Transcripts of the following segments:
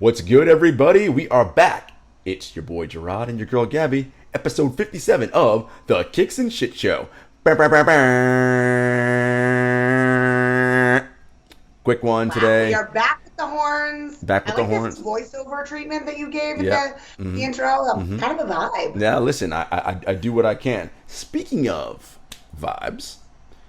What's good, everybody? We are back. It's your boy Jarod and your girl Gabby, episode 57 of The Kicks and Shit Show. Quick one today. We are back with the horns. Back with the horns. This voiceover treatment that you gave in Mm-hmm. the intro. Kind of a vibe. Yeah, listen, I do what I can. Speaking of vibes,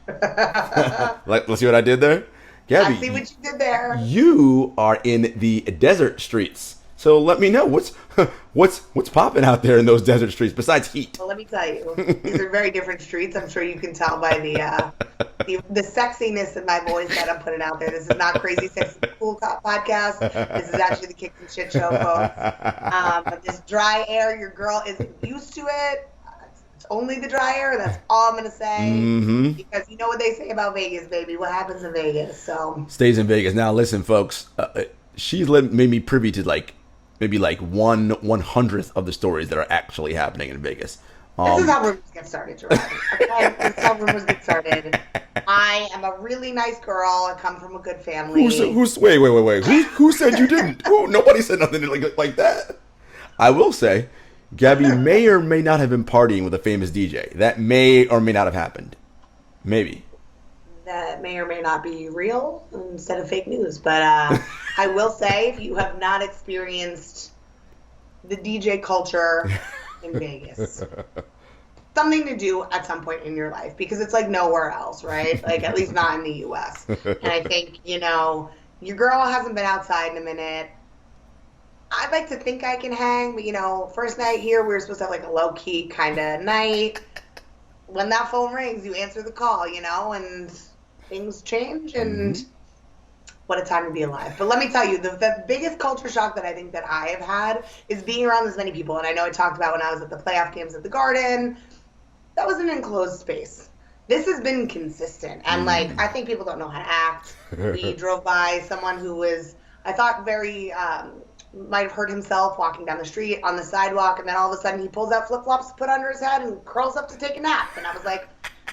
let's see what I did there. Gabby, I see what you did there. You are in the desert streets. So let me know what's popping out there in those desert streets besides heat. Well, let me tell you, these are very different streets. I'm sure you can tell by the sexiness in my voice that I'm putting out there. This is not Crazy Sexy Cool Cop podcast. This is actually the Kicks and Shit Show, folks. This dry air, your girl isn't used to it. It's only the dry air. That's all I'm gonna say. Mm-hmm. Because you know what they say about Vegas, baby. What happens in Vegas? So stays in Vegas. Now, listen, folks. She's made me privy to maybe 1/100th of the stories that are actually happening in Vegas. This is how rumors get started, Jarod. Okay? This is how rumors get started. I am a really nice girl. I come from a good family. Wait. Who said you didn't? Nobody said nothing like that. I will say, Gabby may or may not have been partying with a famous DJ. That may or may not have happened. Maybe. That may or may not be real instead of fake news. But I will say, if you have not experienced the DJ culture in Vegas, something to do at some point in your life, because it's like nowhere else, right? Like, at least not in the U.S. And I think, your girl hasn't been outside in a minute. I'd like to think I can hang, but, first night here, we were supposed to have, a low-key kind of night. When that phone rings, you answer the call, and things change, and what a time to be alive. But let me tell you, the biggest culture shock that I think that I have had is being around this many people. And I know I talked about when I was at the playoff games at the Garden. That was an enclosed space. This has been consistent. And, I think people don't know how to act. We drove by someone who was, I thought, very, might have hurt himself walking down the street on the sidewalk. And then all of a sudden he pulls out flip-flops to put under his head and curls up to take a nap. And I was like,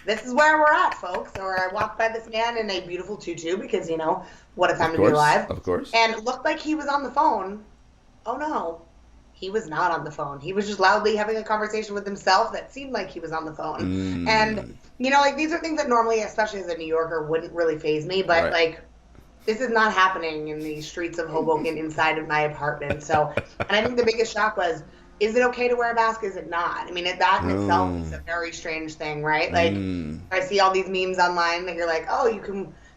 this is where we're at, folks. Or I walked by this man in a beautiful tutu because, what a time to be alive. Of course. And it looked like he was on the phone. Oh, no. He was not on the phone. He was just loudly having a conversation with himself that seemed like he was on the phone. And, these are things that normally, especially as a New Yorker, wouldn't really faze me. But, this is not happening in the streets of Hoboken inside of my apartment. So, and I think the biggest shock was, is it okay to wear a mask? Is it not? I mean, that in itself is a very strange thing, right? I see all these memes online that you're like, oh,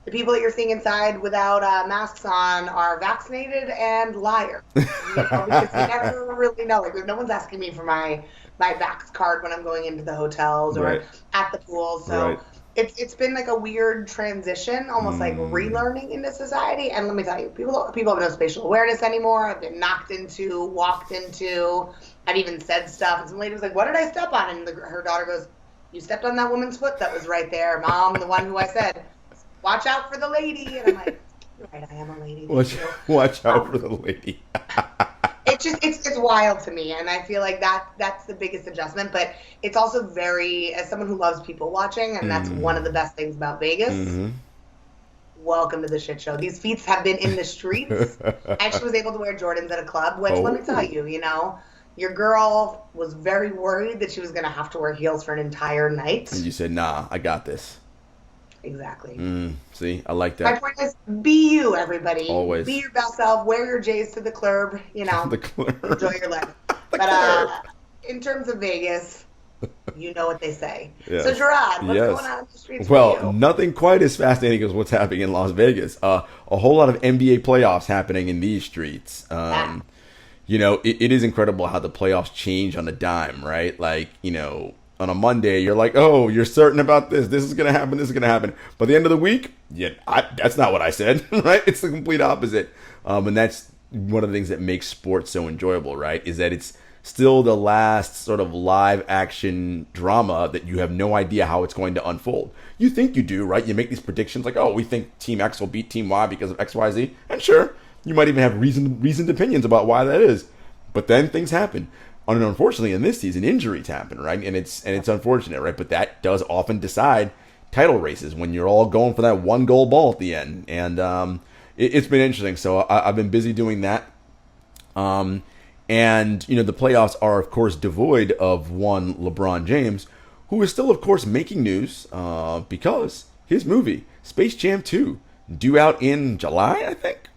the people that you're seeing inside without masks on are vaccinated and liar. Because you never really know. No one's asking me for my vax card when I'm going into the hotels or at the pool. So it's been a weird transition, almost like relearning into society. And let me tell you, people have no spatial awareness anymore. I've been knocked into, walked into. I've even said stuff. And some lady was like, what did I step on? And her daughter goes, you stepped on that woman's foot that was right there. Mom, the one who I said, watch out for the lady. And I'm like, you're right, I am a lady. Watch out for the lady. It's wild to me. And I feel like that's the biggest adjustment. But it's also very, as someone who loves people watching, and that's one of the best things about Vegas, welcome to the shit show. These feet have been in the streets. I actually was able to wear Jordans at a club, which let me tell you, your girl was very worried that she was going to have to wear heels for an entire night. And you said, nah, I got this. Exactly. See, I like that. My point is, be you, everybody. Always. Be your best self. Wear your J's to the club. The club. Enjoy your life. But in terms of Vegas, you know what they say. Yes. So, Jarod, what's going on in the streets for you? Well, nothing quite as fascinating as what's happening in Las Vegas. A whole lot of NBA playoffs happening in these streets. It is incredible how the playoffs change on a dime, right? On a Monday, you're like, oh, you're certain about this. This is going to happen. This is going to happen. By the end of the week, that's not what I said, right? It's the complete opposite. And that's one of the things that makes sports so enjoyable, right? Is that it's still the last sort of live action drama that you have no idea how it's going to unfold. You think you do, right? You make these predictions like, oh, we think Team X will beat Team Y because of X, Y, Z. And sure, you might even have reasoned opinions about why that is. But then things happen. And unfortunately, in this season, injuries happen, right? And it's unfortunate, right? But that does often decide title races when you're all going for that one goal ball at the end. And it's been interesting. So I've been busy doing that. And, the playoffs are, of course, devoid of one LeBron James, who is still, of course, making news because his movie, Space Jam 2, due out in July, I think?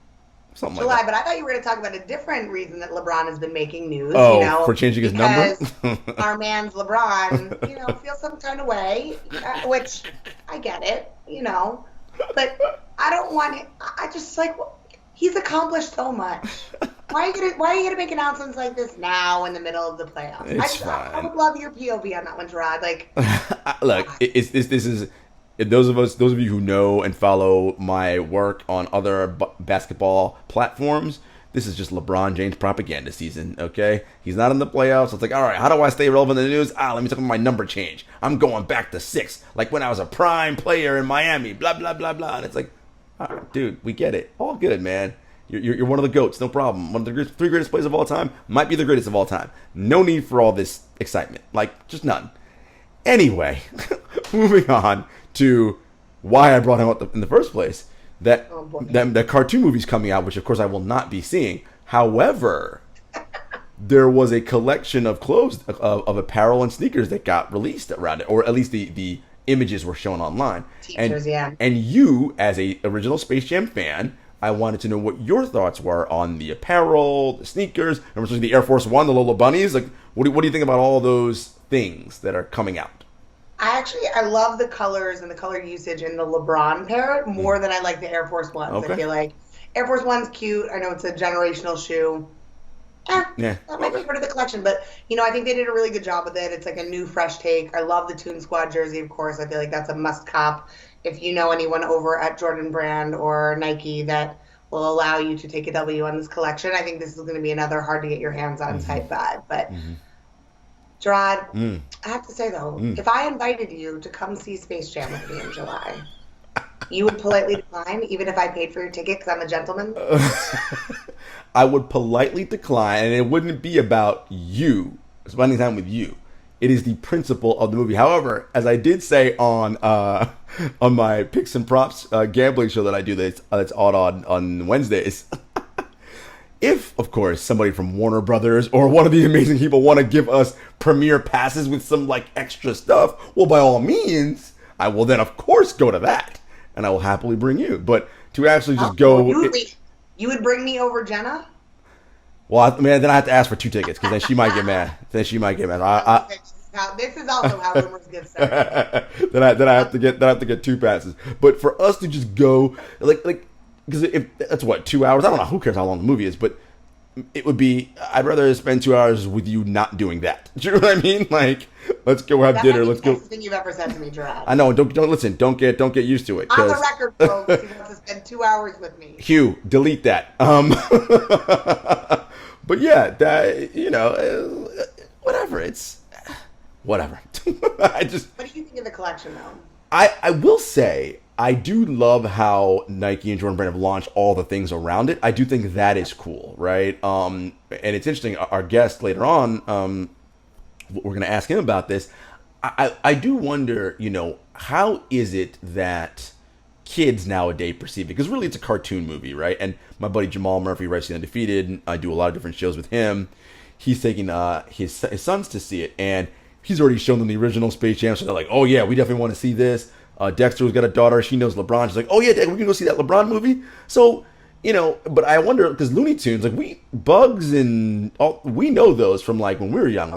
Something July, like that. but I thought you were going to talk about a different reason that LeBron has been making news. Oh, for changing his number? Our man's LeBron, feels some kind of way, which I get it, but I don't want it. I just he's accomplished so much. Why are you gonna make announcements like this now in the middle of the playoffs? It's fine. I would love your POV on that one, Jarod. Look, this is those of you who know and follow my work on other basketball platforms. This is just LeBron James propaganda season, okay? He's not in the playoffs. So it's like, all right, how do I stay relevant in the news? Let me talk about my number change. I'm going back to 6, like when I was a prime player in Miami, blah, blah, blah, blah. And it's like, dude, we get it. All good, man. You're one of the GOATs, no problem. One of the 3 greatest players of all time, might be the greatest of all time. No need for all this excitement. Just none. Anyway, moving on to why I brought him up in the first place. That cartoon movie's coming out, which of course I will not be seeing. However, there was a collection of clothes, of apparel and sneakers that got released around it, or at least the images were shown online. And you, as a original Space Jam fan, I wanted to know what your thoughts were on the apparel, the sneakers, and especially the Air Force One, the Lola Bunnies. What do you think about all those things that are coming out? I love the colors and the color usage in the LeBron pair more than I like the Air Force Ones. Okay. I feel like Air Force One's cute. I know it's a generational shoe. That might be part of the collection, but I think they did a really good job with it. It's like a new, fresh take. I love the Toon Squad jersey, of course. I feel like that's a must cop. If you know anyone over at Jordan Brand or Nike that will allow you to take a W on this collection, I think this is going to be another hard to get your hands on type vibe. But Jarod, I have to say though, if I invited you to come see Space Jam with me in July, you would politely decline, even if I paid for your ticket because I'm a gentleman? I would politely decline, and it wouldn't be about you, spending time with you. It is the principle of the movie. However, as I did say on my picks and props gambling show that I do that's odd on Wednesdays, if, of course, somebody from Warner Brothers or one of the amazing people want to give us premiere passes with some extra stuff, well, by all means, I will then, of course, go to that. And I will happily bring you. But to actually just go... You would bring me over Jenna? Well, then I have to ask for 2 tickets because then she might get mad. This is also how rumors get started. then I have to get 2 passes. But for us to just go, because if that's 2 hours. I don't know. Who cares how long the movie is? But it would be. I'd rather spend 2 hours with you not doing that. Do you know what I mean? Let's go have dinner. Let's go. That's the thing you've ever said to me, Jarod. I know. Don't listen. Don't get used to it. On the record, folks, he wants to spend 2 hours with me. Hugh, delete that. But yeah, that whatever. It's whatever. What do you think of the collection, though? I will say I do love how Nike and Jordan Brand have launched all the things around it. I do think that is cool, right? And it's interesting. Our guest later on, we're going to ask him about this. I do wonder, how is it that kids nowadays perceive it? Because really it's a cartoon movie, right? And my buddy Jamal Murphy writes The Undefeated, and I do a lot of different shows with him. He's taking his sons to see it, and he's already shown them the original Space Jam, so they're like, oh yeah, we definitely want to see this. Dexter's got a daughter, she knows LeBron. She's like, oh yeah, Dad, we can go see that LeBron movie. So, but I wonder, because Looney Tunes, Bugs and all, we know those from when we were young.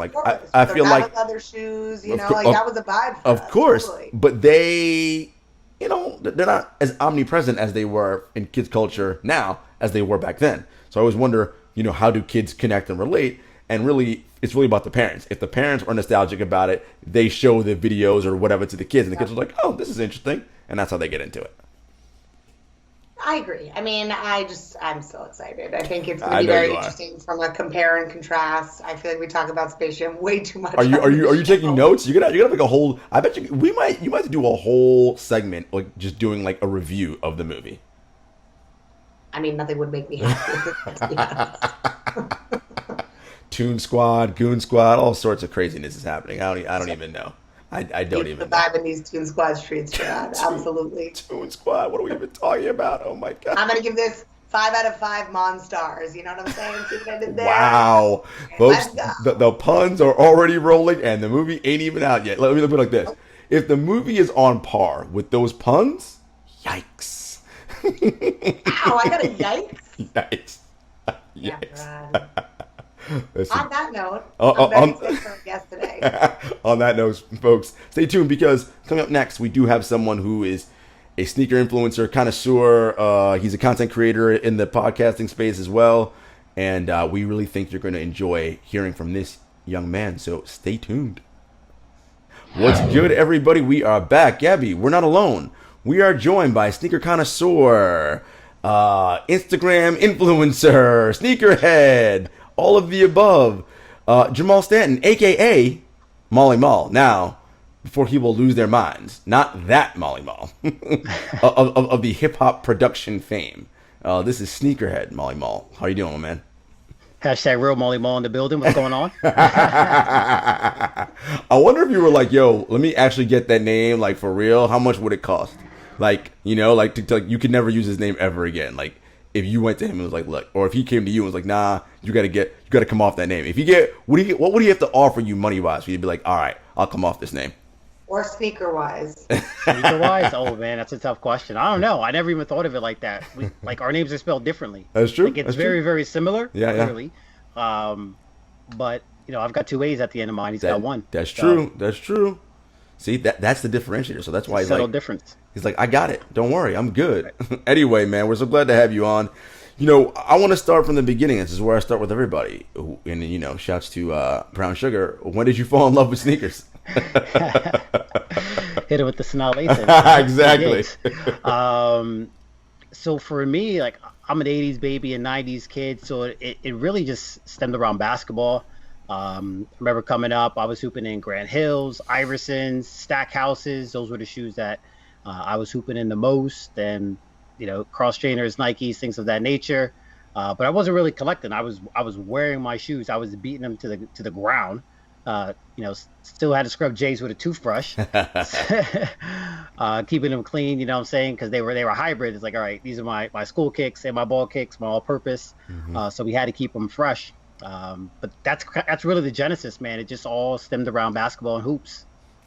I feel like leather shoes, that was a vibe for us. Of course, totally. But they, they're not as omnipresent as they were in kids' culture now as they were back then. So I always wonder, how do kids connect and relate? And really, it's really about the parents. If the parents are nostalgic about it, they show the videos or whatever to the kids, and the kids are like, oh, this is interesting. And that's how they get into it. I agree. I mean, I'm so excited. I think it's going to be very interesting from a compare and contrast. I feel like we talk about Space Jam way too much. Are you taking notes? You're gonna make a whole. I bet you might have to do a whole segment just doing a review of the movie. I mean, nothing would make me happy. Toon Squad, Goon Squad, all sorts of craziness is happening. I don't even know. I don't even know. Vibe in these Toon Squad streets, Jarod. Absolutely. Toon Squad. What are we even talking about? Oh my God. I'm gonna give this 5 out of 5 Monstars. You know what I'm saying? See what I did there? Wow. Folks, the puns are already rolling and the movie ain't even out yet. Let me put it like this. If the movie is on par with those puns, yikes. Ow, I got a yikes? Yikes. Yikes. Listen, on that note, I'm very sick for a guest today. On that note, folks, stay tuned because coming up next, we do have someone who is a sneaker influencer, connoisseur. He's a content creator in the podcasting space as well. And we really think you're going to enjoy hearing from this young man. So stay tuned. What's good, everybody? We are back. Gabby, we're not alone. We are joined by sneaker connoisseur, Instagram influencer, sneakerhead, all of the above, Jamal Stanton, a.k.a. MaallyMall. Now, before he will lose their minds, not that MaallyMall, of the hip-hop production fame. This is Sneakerhead MaallyMall. How you doing, my man? Hashtag real MaallyMall in the building. What's going on? I wonder if you were like, yo, let me actually get that name, like, for real. How much would it cost? Like, you know, like, you could never use his name ever again. Like, if you went to him and was like, look, or if he came to you and was like, nah, you gotta come off that name. If you get, what would he have to offer you money-wise for you to be like, all right, I'll come off this name? Or sneaker-wise? Sneaker-wise? Oh, man, that's a tough question. I don't know. I never even thought of it like that. Like, our names are spelled differently. That's true. Like, it's very, very similar. Yeah, clearly. But, you know, I've got 2 A's at the end of mine. He's got 1. That's true. That's true. See, that's the differentiator. So that's why he's like, difference. He's like, I got it. Don't worry. I'm good. Right. Anyway, man, we're so glad to have you on. You know, I want to start from the beginning. This is where I start with everybody. And, you know, shouts to Brown Sugar. When did you fall in love with sneakers? Hit it with the Sonali. Exactly. So for me, like, I'm an 80s baby and 90s kid. So it really just stemmed around basketball. I remember coming up, I was hooping in Grand Hills, Iversons, Stackhouses. Those were the shoes that I was hooping in the most. And, you know, cross trainers, Nikes, things of that nature. But I wasn't really collecting. I was wearing my shoes. I was beating them to the ground. You know, still had to scrub J's with a toothbrush, keeping them clean. You know what I'm saying? Because they were hybrid. It's like, all right, these are my school kicks and my ball kicks, my all-purpose. Mm-hmm. So we had to keep them fresh. But that's really the genesis, man. It just all stemmed around basketball and hoops.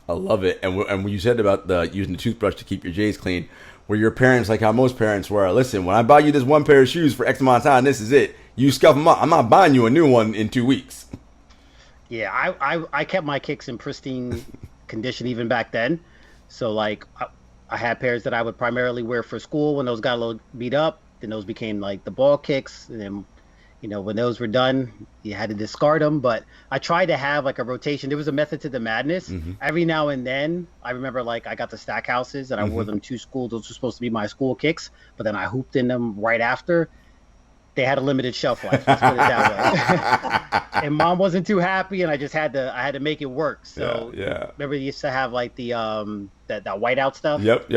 I love it. And when you said about using the toothbrush to keep your J's clean, were your parents like how most parents were? Listen, when I buy you this one pair of shoes for X amount of time, this is it. You scuff them up. I'm not buying you a new one in 2 weeks. Yeah, I kept my kicks in pristine condition even back then. So, like, I had pairs that I would primarily wear for school when those got a little beat up. Then those became, like, the ball kicks. And then, you know, when those were done, you had to discard them. But I tried to have, like, a rotation. There was a method to the madness. Mm-hmm. Every now and then, I remember, like, I got the Stackhouses and I wore them to school. Those were supposed to be my school kicks. But then I hooped in them right after. They had a limited shelf life. Let's put it that way. And Mom wasn't too happy, and I had to make it work. So yeah. Remember, you used to have like the that whiteout stuff. Yep.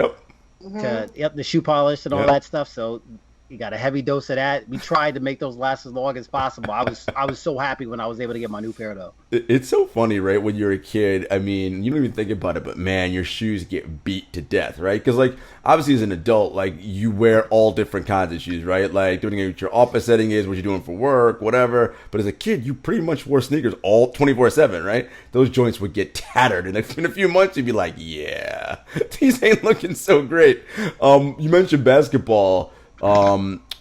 The shoe polish and all that stuff. So you got a heavy dose of that. We tried to make those last as long as possible. I was so happy when I was able to get my new pair though. It's so funny, right? When you're a kid, I mean, you don't even think about it, but man, your shoes get beat to death, right? Because like obviously as an adult, like you wear all different kinds of shoes, right? Like depending on what your office setting is, what you're doing for work, whatever. But as a kid, you pretty much wore sneakers all 24/7, right? Those joints would get tattered, and in a few months, you'd be like, yeah, these ain't looking so great. You mentioned basketball.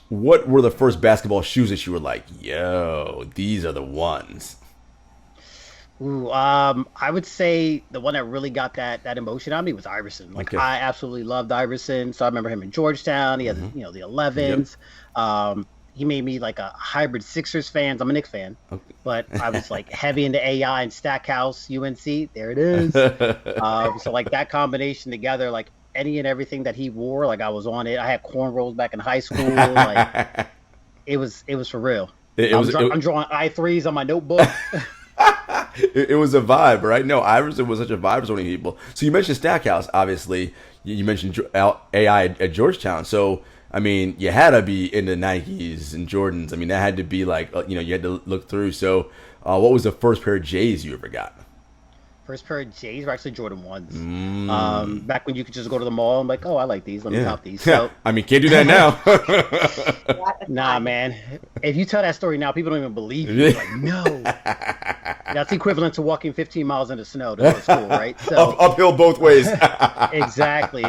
What were the first basketball shoes that you were like, yo, these are the ones? Ooh, I would say the one that really got that emotion on me was Iverson. Like, okay. I absolutely loved Iverson. So I remember him in Georgetown. He had the 11s. Yep. He made me like a hybrid Sixers fan. I'm a Knicks fan, but I was like heavy into AI and Stackhouse, UNC. There it is. So like that combination together, like any and everything that he wore, like I was on it. I had cornrows back in high school. Like it was for real. I'm drawing I3s on my notebook. It was a vibe, right? No, Iverson was such a vibe for so many people. So you mentioned Stackhouse, obviously. You mentioned AI at Georgetown. So, I mean, you had to be into Nikes and Jordans. I mean, that had to be like, you had to look through. So, what was the first pair of J's you ever got? First pair of J's were actually Jordan 1s. Back when you could just go to the mall and like, oh, I like these. Let me cop these. So, I mean, can't do that now. nah, man. If you tell that story now, people don't even believe you. Like, no. That's equivalent to walking 15 miles in the snow to go to school, right? So uphill both ways. exactly.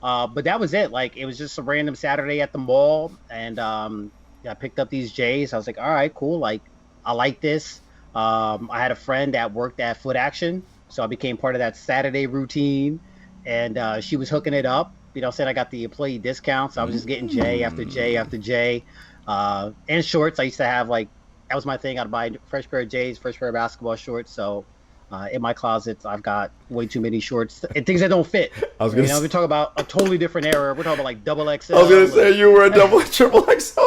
But that was it. Like, it was just a random Saturday at the mall, and I picked up these J's. I was like, all right, cool. Like, I like this. I had a friend that worked at Foot Action, so I became part of that Saturday routine, and she was hooking it up. You know, said I got the employee discount, so I was just getting J after J after J, and shorts. I used to have, like, that was my thing. I'd buy fresh pair of J's, fresh pair of basketball shorts. So in my closet, I've got way too many shorts and things that don't fit. We're talking about a totally different era. We're talking about like double XL. I was gonna say you were a triple XL.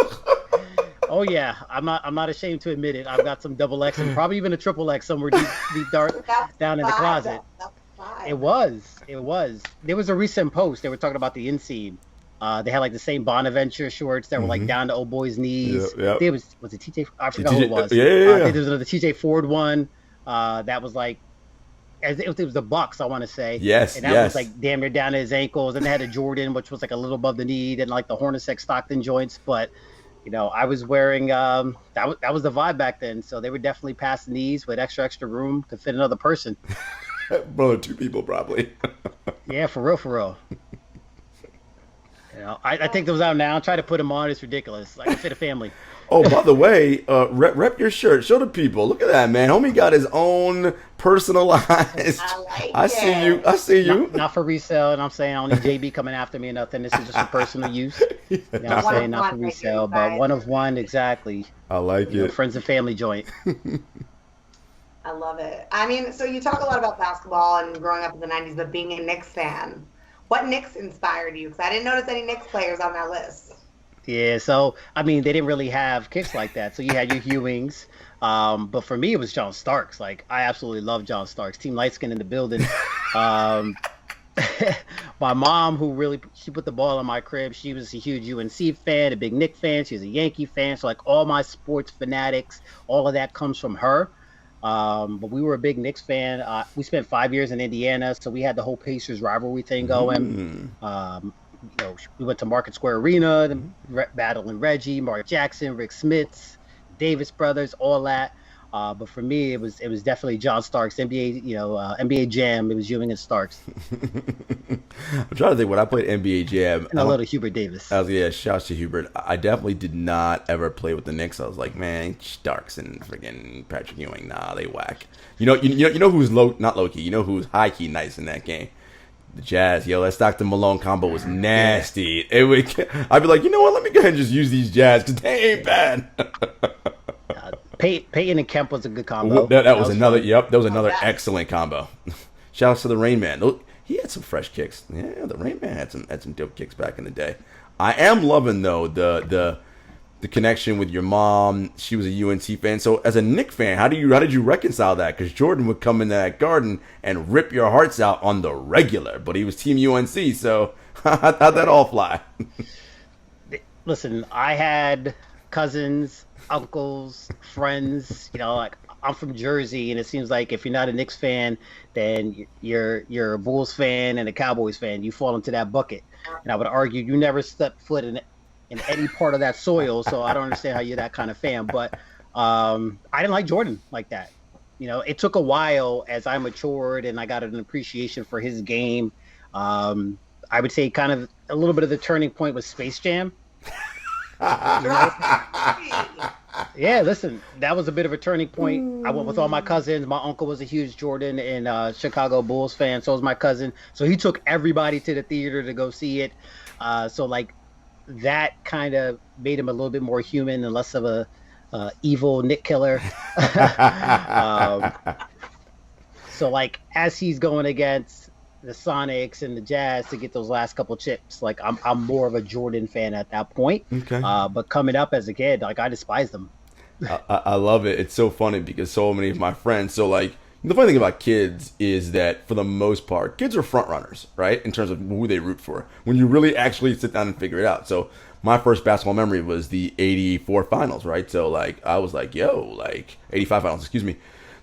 Oh yeah, I'm not ashamed to admit it. I've got some double X and probably even a triple X somewhere deep dark down in the closet. It was. There was a recent post. They were talking about the inseam. They had like the same Bonaventure shorts that were like down to old boys' knees. Yep. There was it TJ? I forgot who it was. Yeah. I think there was another TJ Ford one that was like, it was the Bucks, I want to say. Yes. And that was like damn near down to his ankles. And they had a Jordan, which was like a little above the knee, and like the Hornacek Stockton joints, but. You know, I was wearing that was the vibe back then. So they were definitely past the knees with extra room to fit another person. Brother, 2 people probably. Yeah, for real. You know, I take those out now. Try to put them on. It's ridiculous. I can fit a family. Oh, by the way, rep your shirt. Show the people. Look at that, man. Homie got his own personalized. I see you. Not for resale. And I'm saying I don't need JB coming after me or nothing. This is just for personal use. You know what I'm saying? Not for resale, but one of one, exactly. I like it. Friends and family joint. I love it. I mean, so you talk a lot about basketball and growing up in the 90s, but being a Knicks fan. What Knicks inspired you? Because I didn't notice any Knicks players on that list. Yeah, so, I mean, they didn't really have kicks like that. So you had your Ewings. But for me, it was John Starks. Like, I absolutely love John Starks. Team Lightskin in the building. My mom, she put the ball in my crib. She was a huge UNC fan, a big Knick fan. She was a Yankee fan. So, like, all my sports fanatics, all of that comes from her. But we were a big Knicks fan. We spent 5 years in Indiana, so we had the whole Pacers rivalry thing going. You know, we went to Market Square Arena, battling Reggie, Mark Jackson, Rick Smits, Davis brothers, all that. But for me, it was definitely John Starks, NBA Jam. It was Ewing and Starks. I'm trying to think when I played NBA Jam. And a little Hubert Davis. Shouts to Hubert. I definitely did not ever play with the Knicks. I was like, man, Starks and freaking Patrick Ewing, nah, they whack. You know who's not low key. You know who's high key nice in that game. The Jazz, that Stockton Malone combo was nasty. I'd be like, you know what? Let me go ahead and just use these Jazz because they ain't bad. Peyton and Kemp was a good combo. That was another. Fun. Yep, that was another excellent combo. Shout out to the Rain Man. He had some fresh kicks. Yeah, the Rain Man had some dope kicks back in the day. I am loving though the connection with your mom. She was a UNC fan. So as a Knick fan, how did you reconcile that? Because Jordan would come into that garden and rip your hearts out on the regular, but he was Team UNC. So how'd that all fly? Listen, I had cousins, uncles, friends. You know, like I'm from Jersey, and it seems like if you're not a Knicks fan, then you're a Bulls fan and a Cowboys fan. You fall into that bucket. And I would argue you never stepped foot in any part of that soil, so I don't understand how you're that kind of fan. But I didn't like Jordan like that. You know, it took a while as I matured and I got an appreciation for his game. I would say kind of a little bit of the turning point was Space Jam. Yeah, listen, that was a bit of a turning point. I went with all my cousins. My uncle was a huge Jordan and Chicago Bulls fan, so was my cousin. So he took everybody to the theater to go see it. So like that kind of made him a little bit more human and less of a evil Nick killer. So like as he's going against the Sonics and the Jazz to get those last couple chips, like I'm more of a Jordan fan at that point. Okay. But coming up as a kid, like I despised them. I love it. It's so funny because so many of my friends, so like the funny thing about kids is that for the most part, kids are front runners, right? In terms of who they root for. When you really actually sit down and figure it out. So my first basketball memory was the 84 finals, right? So like I was like, 85 finals, excuse me.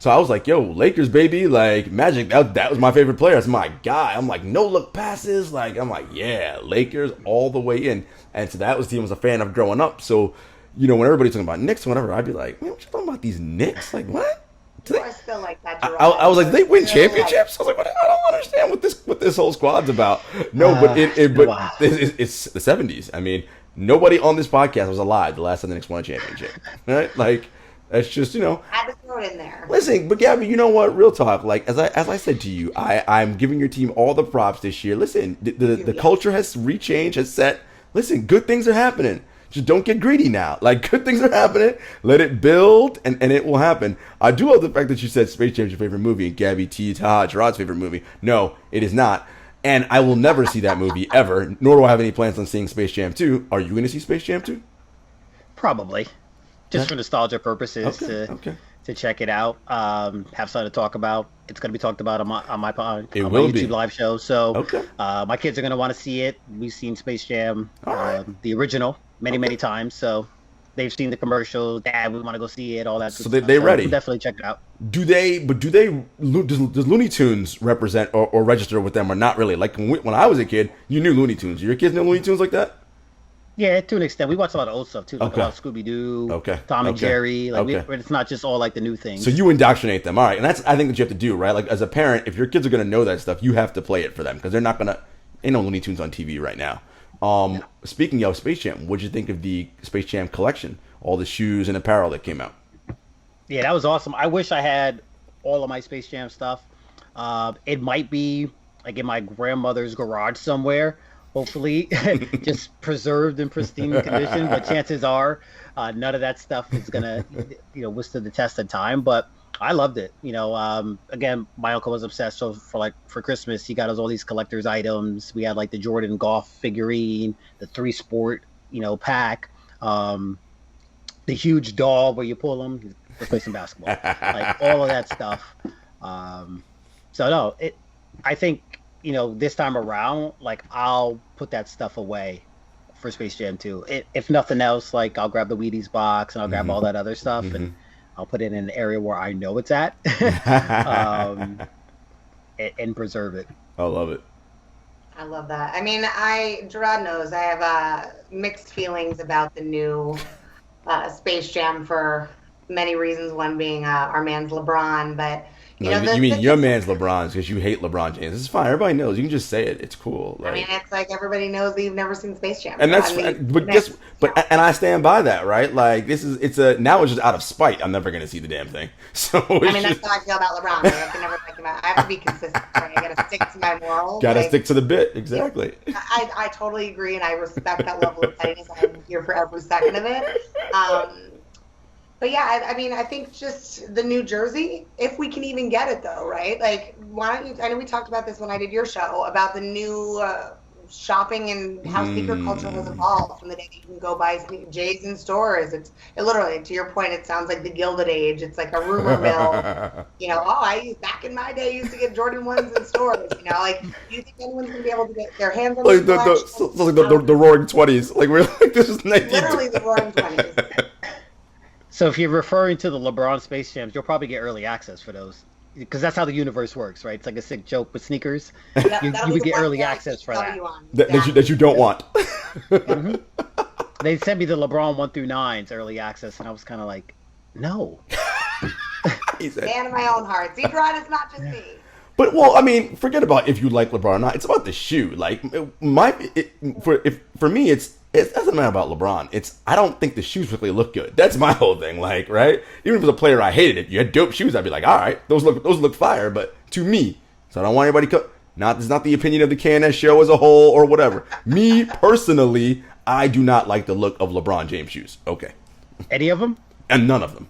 So I was like, yo, Lakers, baby. Like, Magic, that was my favorite player. That's my guy. I'm like, no look passes. Like, I'm like, yeah, Lakers all the way in. And so that was the team I was a fan of growing up. So, you know, when everybody's talking about Knicks or whatever, I'd be like, man, what you talking about these Knicks? Like, what? I still like that. I was like, they win championships. I was like, what? I don't understand what this whole squad's about. No, but it's the 70s. I mean, nobody on this podcast was alive the last time the Knicks won a championship, right? Like, that's just, you know. Had to throw it in there. Listen, but Gabby, you know what? Real talk. Like, as I said to you, I'm giving your team all the props this year. Listen, the culture has rechanged, has set. Listen, good things are happening. Just don't get greedy now. Like, good things are happening. Let it build, and it will happen. I do love the fact that you said Space Jam is your favorite movie, and Gabby Jarod's favorite movie. No, it is not. And I will never see that movie ever, nor do I have any plans on seeing Space Jam 2. Are you going to see Space Jam 2? Probably. Just for nostalgia purposes to check it out. Have something to talk about. It's going to be talked about on my YouTube live show. So my kids are going to want to see it. We've seen Space Jam, the original, many times. So they've seen the commercial. Dad, we want to go see it. All that. So they're ready. We'll definitely check it out. Does Looney Tunes represent or register with them or not really? Like when I was a kid, you knew Looney Tunes. Your kids know Looney Tunes like that? Yeah, to an extent. We watch a lot of old stuff too, like a lot of Scooby-Doo, Tom and Jerry. Like it's not just all like the new things. So you indoctrinate them, all right? And that's I think that you have to do, right? Like as a parent, if your kids are going to know that stuff, you have to play it for them because they're not going to. Ain't no Looney Tunes on TV right now. Speaking of Space Jam, what'd you think of the Space Jam collection? All the shoes and apparel that came out. Yeah, that was awesome. I wish I had all of my Space Jam stuff. It might be like in my grandmother's garage somewhere. Hopefully, just preserved in pristine condition. But chances are, none of that stuff is gonna, withstand the test of time. But I loved it. Again, my uncle was obsessed. So for Christmas, he got us all these collector's items. We had like the Jordan golf figurine, the 3-sport, pack, the huge doll where you pull them to play some basketball, like all of that stuff. I think. This time around, like I'll put that stuff away for Space Jam 2. If nothing else, like I'll grab the Wheaties box and I'll grab all that other stuff and I'll put it in an area where I know it's at and preserve it. I love it. I love that. I mean, Jarod knows I have mixed feelings about the new Space Jam for many reasons. One being our man's LeBron, but. You mean your man's LeBron's because you hate LeBron James. It's fine. Everybody knows. You can just say it. It's cool. Like, I mean, it's like everybody knows that you've never seen Space Jam. And that's, and I stand by that, right? Like now it's just out of spite. I'm never gonna see the damn thing. So that's how I feel about LeBron. Like, I can never like him out. I have to be consistent. Right? I gotta stick to my morals. Gotta stick to the bit. Exactly. I totally agree, and I respect that level of pettiness. I'm here for every second of it. But yeah, I think just the New Jersey, if we can even get it though, right? Like, why don't you? I know we talked about this when I did your show about the new shopping and how sneaker culture has evolved from the day that you can go buy J's in stores. It literally, to your point, it sounds like the Gilded Age. It's like a rumor mill. Back in my day, I used to get Jordan 1s in stores. Do you think anyone's gonna be able to get their hands on the Roaring 20s? Like we're like this is 19... literally the Roaring 20s. So if you're referring to the LeBron Space Jams, you'll probably get early access for those. Because that's how the universe works, right? It's like a sick joke with sneakers. You would get early access for that. That you don't want. They sent me the LeBron 1 through 9s early access, and I was kind of like, no. Man of my own heart. See, Jarod, it's not just me. But forget about if you like LeBron or not. It's about the shoe. Like for me, it doesn't matter about LeBron. I don't think the shoes really look good. That's my whole thing. Like, right? Even if it was a player I hated, if you had dope shoes, I'd be like, all right, those look fire. But to me, so I don't want anybody. This is not the opinion of the KNS show as a whole or whatever. Me personally, I do not like the look of LeBron James shoes. Okay. Any of them? And none of them.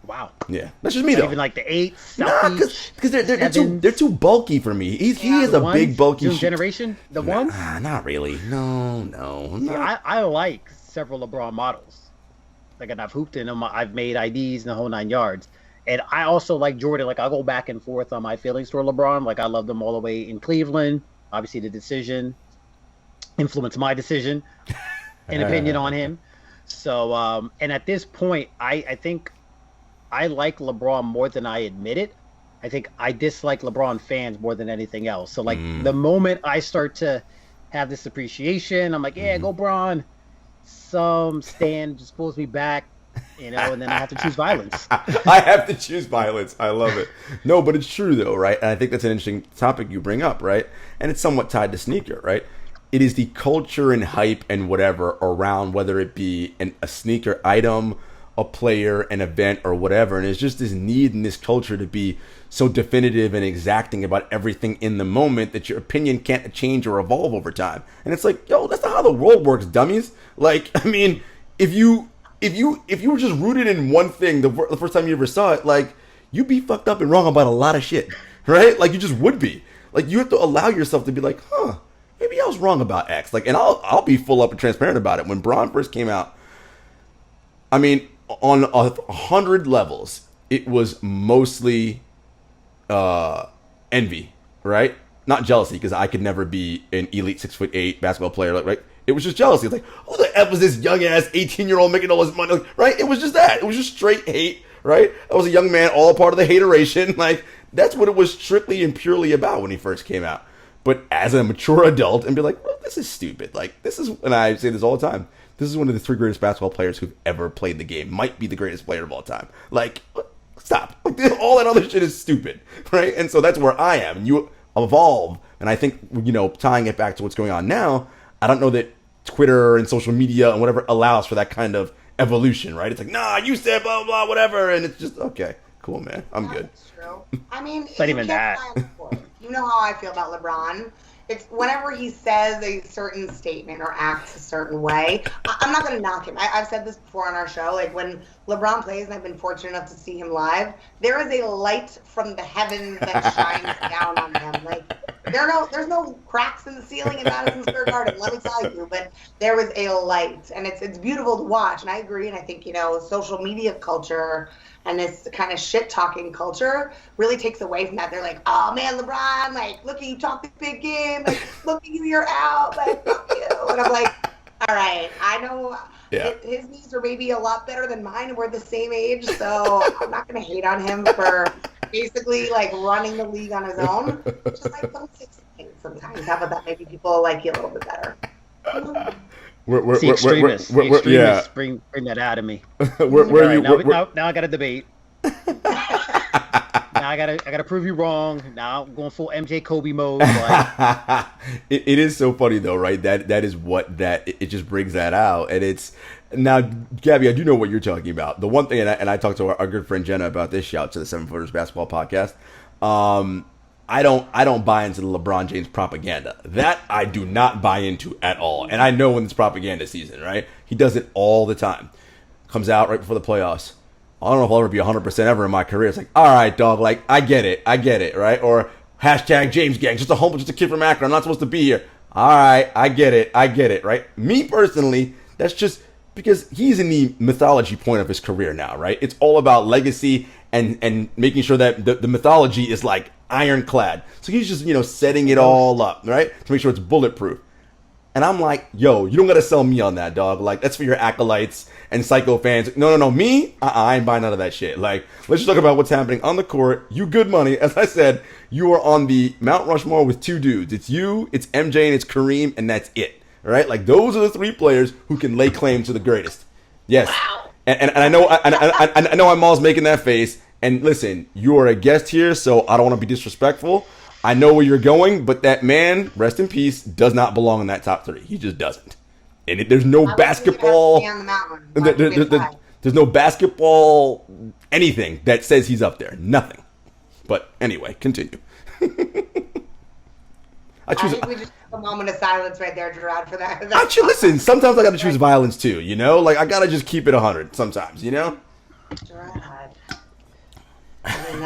Wow. Yeah, that's just me though. Even like the 8, because they're too bulky for me. He is a big bulky. New generation, the ones? Not really. No. Yeah, I like several LeBron models. Like, and I've hooped in them. I've made IDs in the whole 9 yards. And I also like Jordan. Like, I'll go back and forth on my feelings toward LeBron. Like, I loved him all the way in Cleveland. Obviously, the decision influenced my decision and opinion on him. So, and at this point, I think I like LeBron more than I admit it. I think I dislike LeBron fans more than anything else. So like the moment I start to have this appreciation, I'm like, yeah, go Bron. Some stand just pulls me back, and then I have to choose violence. I have to choose violence. I love it. No, but it's true though, right? And I think that's an interesting topic you bring up, right? And it's somewhat tied to sneaker, right? It is the culture and hype and whatever around whether it be a sneaker item, a player, an event, or whatever. And it's just this need in this culture to be so definitive and exacting about everything in the moment that your opinion can't change or evolve over time. And it's like, yo, that's not how the world works, dummies. Like, I mean, if you were just rooted in one thing the first time you ever saw it, like, you'd be fucked up and wrong about a lot of shit, right? Like, you just would be. Like, you have to allow yourself to be like, maybe I was wrong about X. Like, and I'll be full up and transparent about it. When Braun first came out, I mean, on 100 levels, it was mostly envy, right? Not jealousy, because I could never be an elite 6'8" basketball player, like, right? It was just jealousy. It's like, who the F was this young ass 18-year-old making all this money, like, right? It was just that. It was just straight hate, right? I was a young man, all part of the hateration. Like, that's what it was strictly and purely about when he first came out. But as a mature adult, and be like, well, this is stupid. Like, this is, and I say this all the time, this is one of the 3 greatest basketball players who've ever played the game. Might be the greatest player of all time. Like, stop. Like, all that other shit is stupid, right? And so that's where I am. And you evolve. And I think, tying it back to what's going on now, I don't know that Twitter and social media and whatever allows for that kind of evolution, right? It's like, nah, you said blah, blah, whatever. And it's just, okay, cool, man. I'm good. That's true. I mean, Not even that. You know how I feel about LeBron. It's whenever he says a certain statement or acts a certain way, I'm not going to knock him. I've said this before on our show. Like, when LeBron plays, and I've been fortunate enough to see him live, there is a light from the heavens that shines down on him. Like, there's no cracks in the ceiling in Madison Square Garden, let me tell you. But there was a light, and it's beautiful to watch. And I agree. And I think, social media culture and this kind of shit-talking culture really takes away from that. They're like, oh, man, LeBron, like, look at you talk this big game. Like, look at you, you're out. Like, fuck you. And I'm like, all right, I know his knees are maybe a lot better than mine, and we're the same age, so I'm not going to hate on him for basically, like, running the league on his own. Just, like, don't say things sometimes. How about that? Maybe people like you a little bit better. The extremists bring that out of me. Now I got to debate. Now I gotta prove you wrong. Now I'm going full MJ Kobe mode. Like. It is so funny though, right? That is what it just brings that out, and it's now, Gabby, I do know what you're talking about. The one thing, and I talked to our good friend Jenna about this. Shout out to the 7 Footers Basketball Podcast. I don't buy into the LeBron James propaganda. That I do not buy into at all. And I know when it's propaganda season, right? He does it all the time. Comes out right before the playoffs. I don't know if I'll ever be 100% ever in my career. It's like, all right, dog, like, I get it, right? Or hashtag James Gang, just a kid from Akron, I'm not supposed to be here. All right, I get it, right? Me personally, that's just because he's in the mythology point of his career now, right? It's all about legacy and making sure that the mythology is like ironclad. So he's just, setting it all up, right? To make sure it's bulletproof. And I'm like, yo, you don't got to sell me on that, dog. Like, that's for your acolytes and psycho fans. No. Me? I ain't buying none of that shit. Like, let's just talk about what's happening on the court. You good money. As I said, you are on the Mount Rushmore with 2 dudes. It's you, it's MJ, and it's Kareem, and that's it. All right? Like, those are the 3 players who can lay claim to the greatest. Yes. Wow. And I know I know Maal's making that face. And listen, you are a guest here, so I don't want to be disrespectful. I know where you're going, but that man, rest in peace, does not belong in that top 3. He just doesn't. And there's no basketball. There's no basketball anything that says he's up there. Nothing. But anyway, continue. I think we just have a moment of silence right there, Jarod, for that. Listen, sometimes I got to choose violence too, Like, I got to just keep it 100 sometimes, Jarod.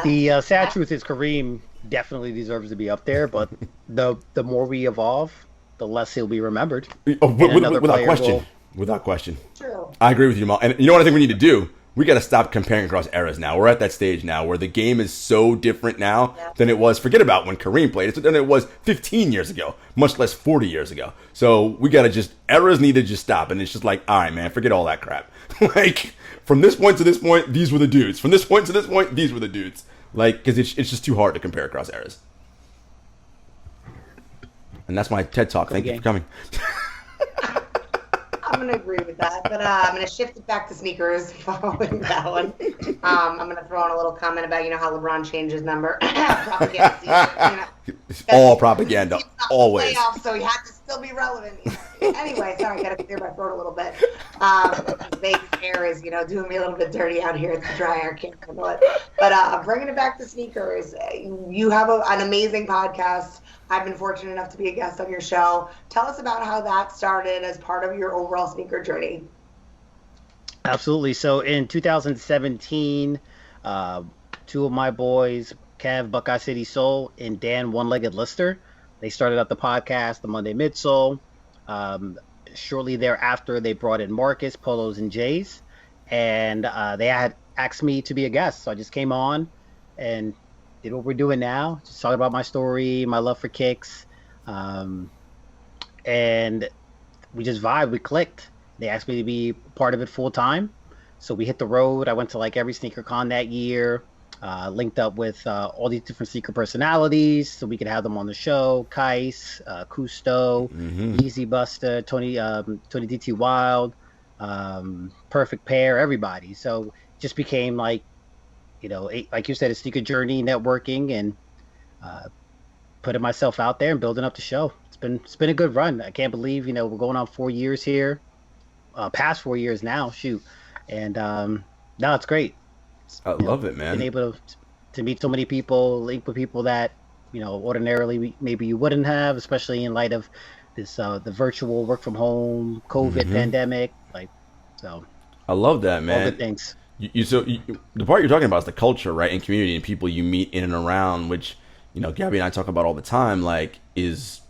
The sad truth is Kareem definitely deserves to be up there, but the more we evolve, the less he'll be remembered. Without question. True. I agree with you, Maal. And you know what I think we need to do? We got to stop comparing across eras now. We're at that stage now where the game is so different now than it was. Forget about when Kareem played. Than it was 15 years ago, much less 40 years ago. So we got to eras need to just stop. And it's just like, all right, man, forget all that crap. Like, from this point to this point, these were the dudes. From this point to this point, these were the dudes. Like, because it's just too hard to compare across eras. And that's my TED Talk. Thank you for coming. I'm going to agree with that, but I'm going to shift it back to sneakers following that one. I'm going to throw in a little comment about, how LeBron changed his number. Propaganda season, It's all propaganda, always. Playoffs, so he had to still be relevant. Anyway, sorry, got to clear my throat a little bit. Vegas air is, doing me a little bit dirty out here. It's dry air, can't handle it. But bringing it back to sneakers, you have an amazing podcast. I've been fortunate enough to be a guest on your show. Tell us about how that started as part of your overall sneaker journey. Absolutely. So in 2017, two of my boys, Kev, Buckeye City Soul, and Dan, One-Legged Lister, they started up the podcast, the Monday Midsole. Shortly thereafter, they brought in Marcus, Polos, and Jays, and they had asked me to be a guest. So I just came on and did what we're doing now, just talking about my story, my love for kicks, and we just vibed, we clicked. They asked me to be part of it full time, so we hit the road. I went to like every sneaker con that year, linked up with all these different sneaker personalities so we could have them on the show. Kais, Cousteau, Easy Buster, Tony DT Wild, Perfect Pair, everybody. So it just became like, like you said, a sneaker journey, networking, and putting myself out there and building up the show. It's been a good run. I can't believe, we're going on 4 years here, past 4 years now, shoot. And no, it's great. I love it, man. Been able to meet so many people, link with people that, ordinarily maybe you wouldn't have, especially in light of this, the virtual work from home, COVID pandemic. So. I love that, man. All good things. The part you're talking about is the culture, right, and community and people you meet in and around, which, Gabby and I talk about all the time, is,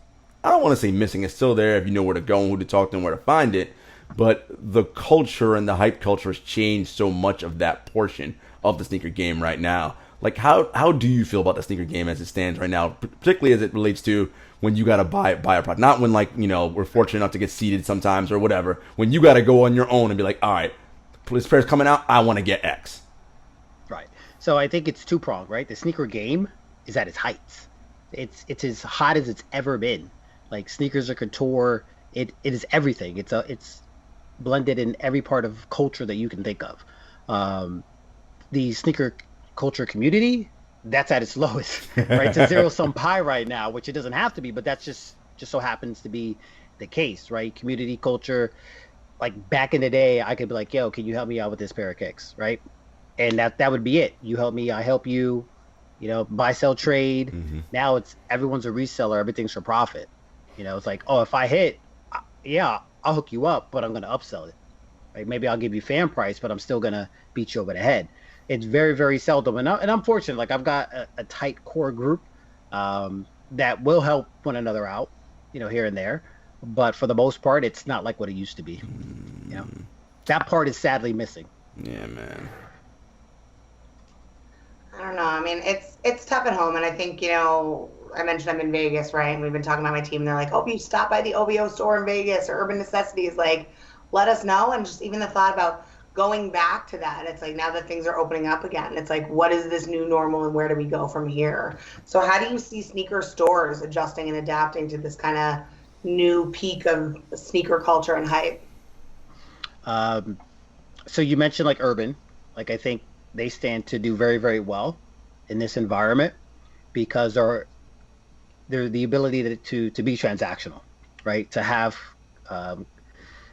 I don't want to say missing. It's still there if you know where to go and who to talk to and where to find it. But the culture and the hype culture has changed so much of that portion of the sneaker game right now. How do you feel about the sneaker game as it stands right now, particularly as it relates to when you got to buy a product? Not when, we're fortunate enough to get seeded sometimes or whatever. When you got to go on your own and be like, all right, this pair's coming out, I want to get X. Right. So I think it's two-pronged, right? The sneaker game is at its heights. It's as hot as it's ever been. Sneakers are couture. It is everything. It's blended in every part of culture that you can think of. The sneaker culture community, that's at its lowest, right? It's a zero-sum pie right now, which it doesn't have to be, but that's just so happens to be the case, right? Community culture. Back in the day, I could be like, yo, can you help me out with this pair of kicks, right? And that would be it. You help me, I help you, buy, sell, trade. Now it's everyone's a reseller. Everything's for profit. It's like, oh, if I hit, yeah, I'll hook you up, but I'm going to upsell it. Right? Maybe I'll give you fan price, but I'm still going to beat you over the head. It's very, very seldom. And I'm fortunate. I've got a tight core group that will help one another out, here and there. But for the most part, it's not like what it used to be. That part is sadly missing. Yeah, man. I don't know. I mean, it's tough at home, and I think I mentioned I'm in Vegas, right? And we've been talking about my team. They're like, "Oh, you stop by the OVO store in Vegas or Urban Necessities, let us know." And just even the thought about going back to that, it's like now that things are opening up again, it's like, what is this new normal and where do we go from here? So how do you see sneaker stores adjusting and adapting to this kind of new peak of sneaker culture and hype? So you mentioned Urban, I think they stand to do very, very well in this environment because they're the ability to be transactional, right? To have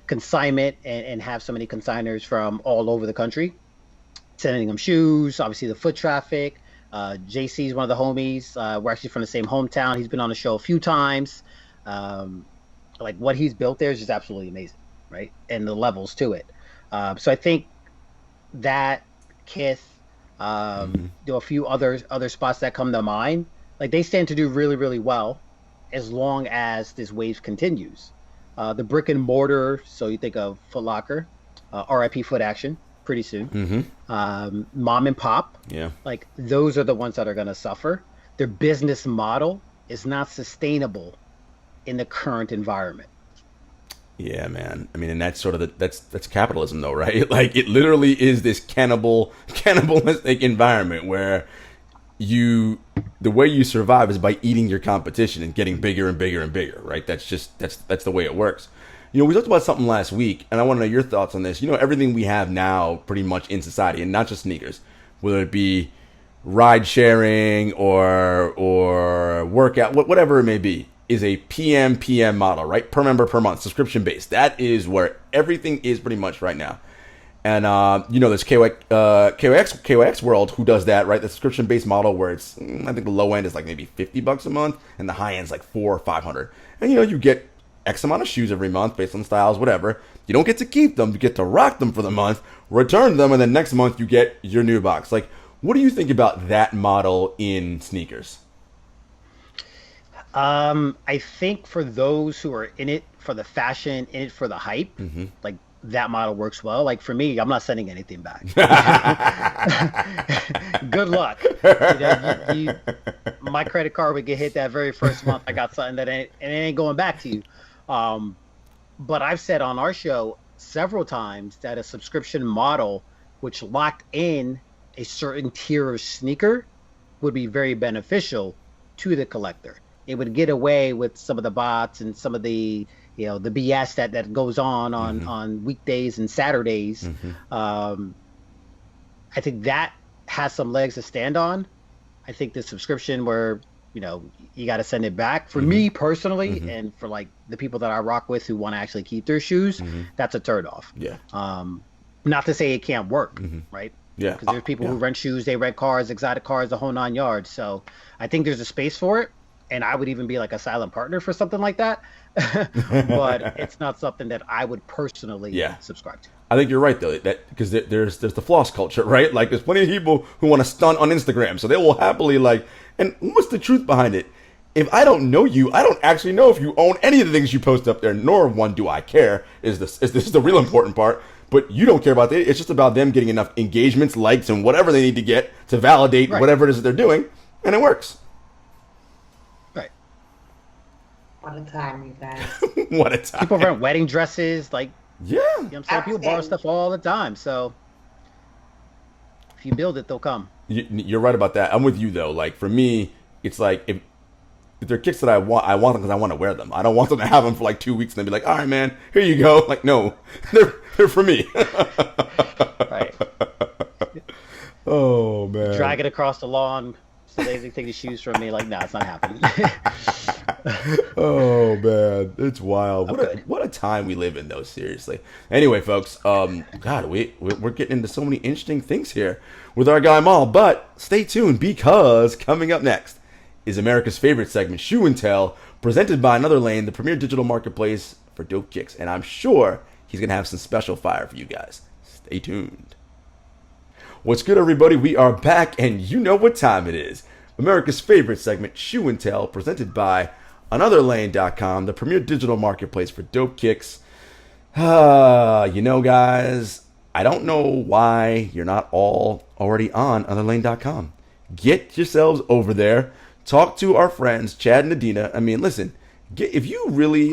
consignment and have so many consigners from all over the country, sending them shoes, obviously the foot traffic. JC is one of the homies. We're actually from the same hometown. He's been on the show a few times. What he's built there is just absolutely amazing, right? And the levels to it. So I think that Kith, there are a few other spots that come to mind. They stand to do really, really well as long as this wave continues. The brick and mortar, so you think of Foot Locker, RIP Foot Action, pretty soon. Mom and Pop, yeah, those are the ones that are going to suffer. Their business model is not sustainable in the current environment. Yeah, man. I mean, and that's sort of that's capitalism, though, right? Like, it literally is this cannibalistic environment where the way you survive is by eating your competition and getting bigger and bigger and bigger, right? That's the way it works. We talked about something last week, and I want to know your thoughts on this. Everything we have now, pretty much in society, and not just sneakers, whether it be ride sharing or workout, whatever it may be, is a PM model, right? Per member per month, subscription based. That is where everything is pretty much right now. And there's KYX World who does that, right? The subscription based model where it's, I think the low end is like maybe $50 a month, and the high end is like $400 or $500. And you get X amount of shoes every month based on styles, whatever. You don't get to keep them; you get to rock them for the month, return them, and then next month you get your new box. Like, what do you think about that model in sneakers? I think for those who are in it for the fashion, in it for the hype, like that model works well. Like for me, I'm not sending anything back. Good luck. My credit card would get hit that very first month. I got something and it ain't going back to you. But I've said on our show several times that a subscription model which locked in a certain tier of sneaker would be very beneficial to the collector. It would get away with some of the bots and some of the the BS that goes on weekdays and Saturdays. I think that has some legs to stand on. I think the subscription where you got to send it back for me personally, and for like the people that I rock with who want to actually keep their shoes, that's a turn off. Yeah. Not to say it can't work, right? Yeah. Because there's people who rent shoes, they rent cars, exotic cars, the whole 9 yards. So I think there's a space for it. And I would even be like a silent partner for something like that. But it's not something that I would personally subscribe to. I think you're right, though, that because there's the floss culture, right? Like, there's plenty of people who want to stunt on Instagram. So they will happily, and what's the truth behind it? If I don't know you, I don't actually know if you own any of the things you post up there, nor one do I care. Is this the real important part? But you don't care about it. It's just about them getting enough engagements, likes, and whatever they need to get to validate whatever it is that they're doing. And it works. What a time, you guys. What a time. People rent wedding dresses, you know what I'm saying? People borrow stuff all the time. So if you build it, they'll come. You're right about that. I'm with you, though. Like, for me, it's like, if they're kicks that I want them because I want to wear them. I don't want them to have them for like 2 weeks and then be like, all right, man, here you go. Like, no, they're for me. Right. Oh, man. Drag it across the lawn so they can take the shoes from me. Like, nah, it's not happening. Oh, man, it's wild. What a time we live in, though. Seriously. Anyway, folks, God, we're getting into so many interesting things here with our guy Maul. But stay tuned, because coming up next is America's favorite segment, Shoe and Tell, presented by Another Lane, the premier digital marketplace for dope kicks. And I'm sure he's gonna have some special fire for you guys. Stay tuned. What's good, everybody? We are back, and you know what time it is. America's favorite segment, Shoe and Tell, presented by AnotherLane.com, the premier digital marketplace for dope kicks. Guys, I don't know why you're not all already on AnotherLane.com. Get yourselves over there. Talk to our friends, Chad and Adina. I mean, listen, if you really,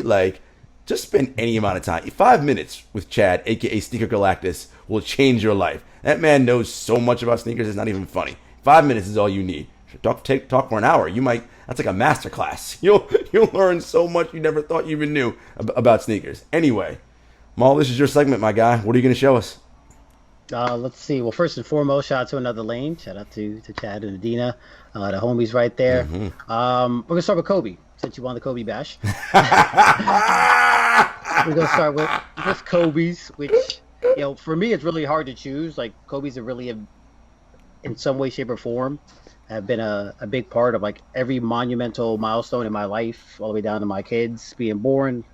just spend any amount of time. 5 minutes with Chad, a.k.a. Sneaker Galactus, will change your life. That man knows so much about sneakers, it's not even funny. 5 minutes is all you need. Talk for an hour. That's like a master class. You'll learn so much you never thought you even knew about sneakers. Anyway, Maul, this is your segment, my guy. What are you going to show us? Let's see. Well, first and foremost, shout out to Another Lane. Shout out to Chad and Adina, the homies right there. We're going to start with Kobe, since you won the Kobe bash. We're going to start with Kobe's, which, for me, it's really hard to choose. Like, Kobe's are really, in some way, shape, or form, have been a big part of every monumental milestone in my life, all the way down to my kids being born.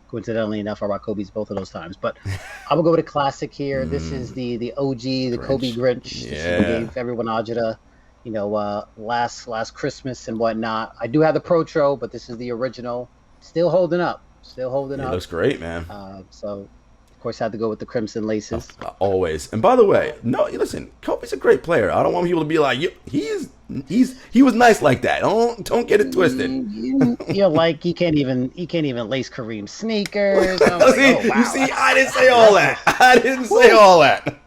Coincidentally enough, I rock Kobe's both of those times. But I'm gonna go with a classic here. This is the OG, the Grinch. Kobe Grinch. This is what gave everyone agita, last Christmas and whatnot. I do have the Protro, but this is the original. Still holding up. It looks great, man. So Of course, had to go with the crimson laces. Always. And by the way, no, listen, Kobe's a great player. I don't want people to be like, he was nice like that. Don't get it twisted. Like he can't even lace Kareem's sneakers. I'm like, See, oh, wow, you see, I didn't say all that. I didn't say all that.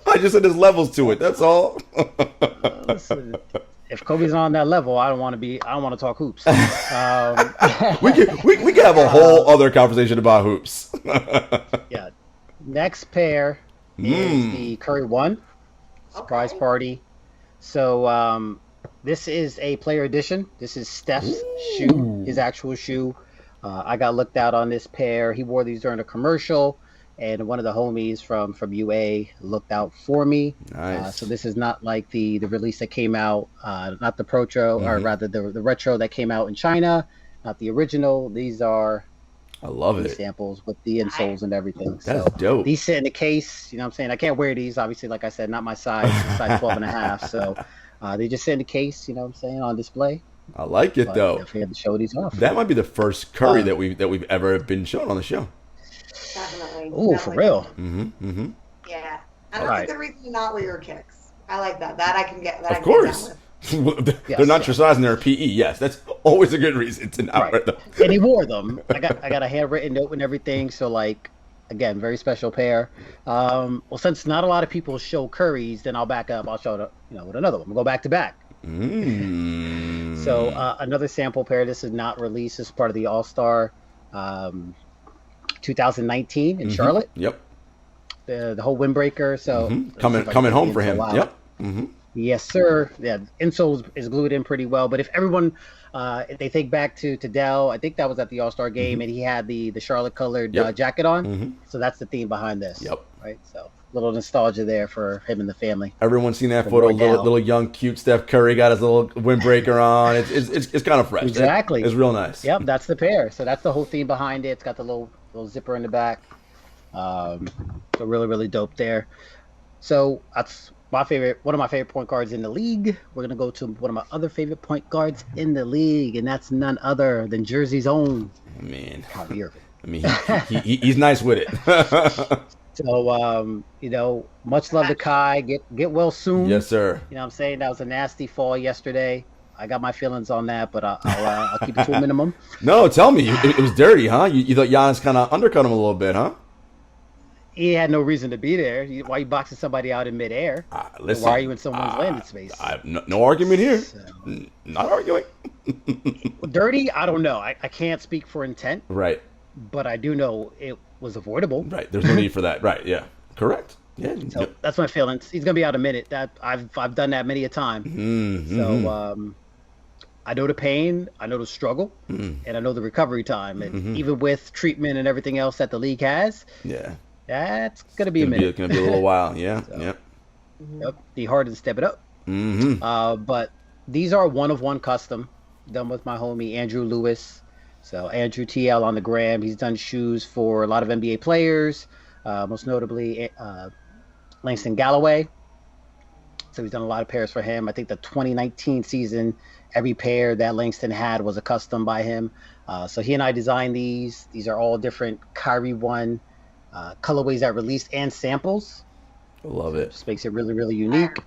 I just said there's levels to it. That's all. Listen, if Kobe's on that level, I don't want to talk hoops. We can have a whole other conversation about hoops. Yeah. Next pair is the Curry 1 surprise party. So this is a player edition. This is Steph's shoe, his actual shoe. I got looked out on this pair. He wore these during a commercial, and one of the homies from UA looked out for me. Nice. So this is not like the release that came out, not the Protro, or rather the retro that came out in China, not the original. These are I love it. samples with the insoles and everything. That's dope. These sit in the case, you know what I'm saying? I can't wear these, obviously, like I said, not my size, size 12 and a half. So they just sit in the case, you know what I'm saying, on display. I like it, though. Definitely had to show these off. That might be the first Curry that we've ever been shown on the show. Definitely. Oh, for real? Yeah. And that's a good reason to not wear your kicks. I like that. That I can get. That Of I can course. Get down with. They're not your size and they're PE. Yes, that's always a good reason to not wear them. And he wore them. I got a handwritten note and everything. So, like, again, very special pair. Well, since not a lot of people show Currys, then I'll back up. I'll show it, with another one. We'll go back to back. So another sample pair. This is not released. This is part of the All-Star 2019 in Charlotte. Yep. The whole windbreaker. So coming home for him. Yep. Yes, sir. Yeah, insole is glued in pretty well. But if everyone, if they think back to Dell, I think that was at the All-Star game, and he had the Charlotte colored jacket on. So that's the theme behind this. Yep. Right. So little nostalgia there for him and the family. Everyone's seen that photo. Little young, cute Steph Curry got his little windbreaker on. It's kind of fresh. Exactly. It's real nice. Yep, that's the pair. So that's the whole theme behind it. It's got the little zipper in the back. So really, really dope there. So that's one of my favorite point guards in the league. We're gonna go to one of my other favorite point guards in the league, and that's none other than Jersey's own Kyrie Irving. I mean, he's nice with it. So, much love to Kai. Get well soon. Yes, sir. You know what I'm saying? That was a nasty fall yesterday. I got my feelings on that, but I'll keep it to a minimum. No, tell me. It was dirty, huh? You thought Giannis kind of undercut him a little bit, huh? He had no reason to be there. Why are you boxing somebody out in midair? Listen, why are you in someone's landing space? I have no argument here. So, not arguing. Dirty? I don't know. I can't speak for intent. Right. But I do know it was avoidable. Right. There's no need for that. Right. Yeah. Correct. Yeah. So that's my feelings. He's gonna be out a minute. That I've done that many a time. So I know the pain, I know the struggle, and I know the recovery time. And even with treatment and everything else that the league has, that's gonna be a minute. It's gonna be a little while. Yeah. So, yep. Be hard to step it up. But these are one-of-one custom done with my homie Andrew Lewis. So Andrew TL on the gram. He's done shoes for a lot of NBA players, most notably Langston Galloway. So he's done a lot of pairs for him. I think the 2019 season, every pair that Langston had was a custom by him. So he and I designed these. These are all different Kyrie 1 colorways that released and samples. I love it. Just makes it really, really unique.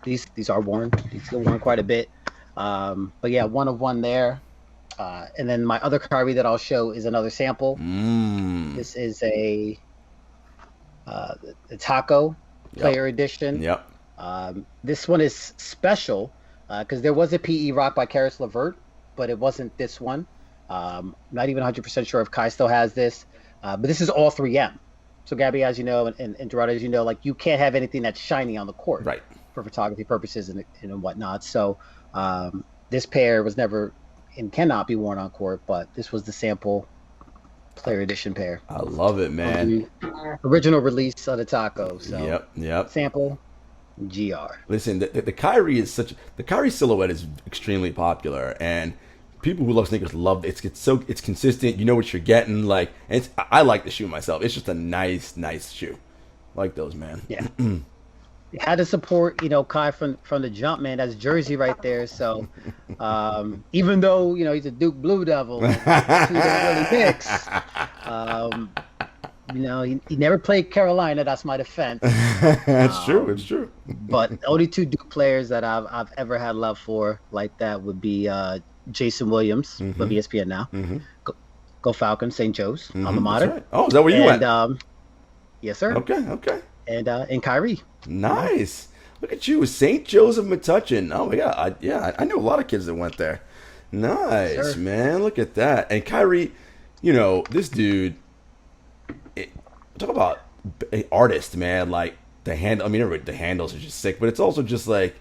These are worn. These are worn quite a bit. But yeah, one of one there. And then my other Kyrie that I'll show is another sample. This is a Taco Player Edition. Yep. This one is special because there was a PE Rock by Karis LeVert, but it wasn't this one. Not even 100% sure if Kai still has this, but this is all 3M. So Gabby, as you know, and Jarod, as you know, like you can't have anything that's shiny on the court, right, for photography purposes and whatnot. So this pair was never and cannot be worn on court, but this was the sample Player Edition pair. I love it, man. Original release of the Taco. So yep. Sample GR. Listen, the Kyrie the Kyrie silhouette is extremely popular, and people who love sneakers love it. It's consistent. You know what you're getting. Like, I like the shoe myself. It's just a nice shoe. I like those, man. Yeah. Had to support, Kai from the jump, man. That's Jersey right there. So, even though he's a Duke Blue Devil, he doesn't really mix. You know, he never played Carolina. That's my defense. That's true. It's true. But the only two Duke players that I've ever had love for like that would be Jason Williams of ESPN now. Go Falcons, St. Joe's, alma mater. Right. Oh, is that where you went? Yes, sir. Okay. And Kyrie. Nice. Look at you, St. Joseph Metuchen. Oh my God, I knew a lot of kids that went there. Nice, sure. Man. Look at that. And Kyrie, you know, this dude. Talk about artist, man. Like the handle. I mean, the handles are just sick, but it's also just like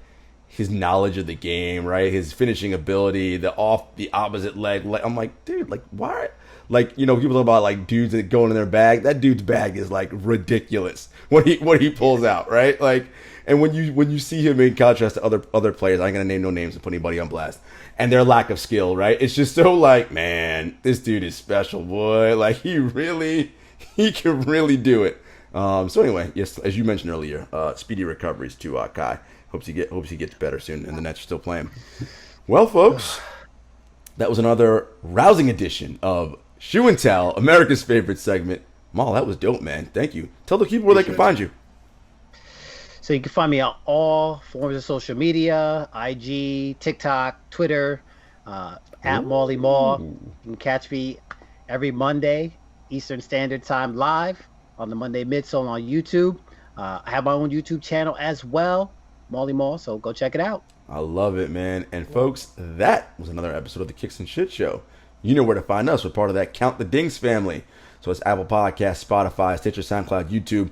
his knowledge of the game, right? His finishing ability, the opposite leg. Like I'm like, dude, like why? Like, you know, people talk about like dudes that go in their bag. That dude's bag is like ridiculous. What he pulls out, right? Like, and when you see him in contrast to other players, I ain't gonna name no names to put anybody on blast, and their lack of skill, right? It's just so like, man, this dude is special, boy. Like he can really do it. So anyway, yes, as you mentioned earlier, speedy recoveries to Kai. Hopes he gets better soon, and the Nets are still playing. Well, folks, that was another rousing edition of Shoe and Tell, America's favorite segment. Maul, that was dope, man. Thank you. Tell the people where they can find you. So you can find me on all forms of social media: IG, TikTok, Twitter, at MaallyMall. You can catch me every Monday Eastern Standard Time live on the Monday Midsole on YouTube. I have my own YouTube channel as well, MaallyMall, so go check it out. I love it, man. And folks, that was another episode of the Kicks and Shit Show. You know where to find us. We're part of that Count the Dings family. So it's Apple Podcasts, Spotify, Stitcher, SoundCloud, YouTube.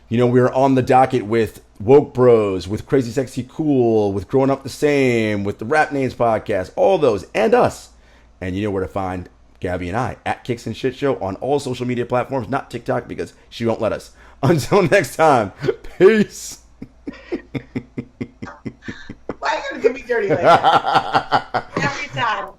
You know, we're on the docket with Woke Bros, with Crazy Sexy Cool, with Growing Up the Same, with the Rap Names Podcast, all those, and us. And you know where to find Gabby and I at Kicks and Shit Show on all social media platforms, not TikTok because she won't let us. Until next time, peace. Why are you going to get me dirty like that? Every time.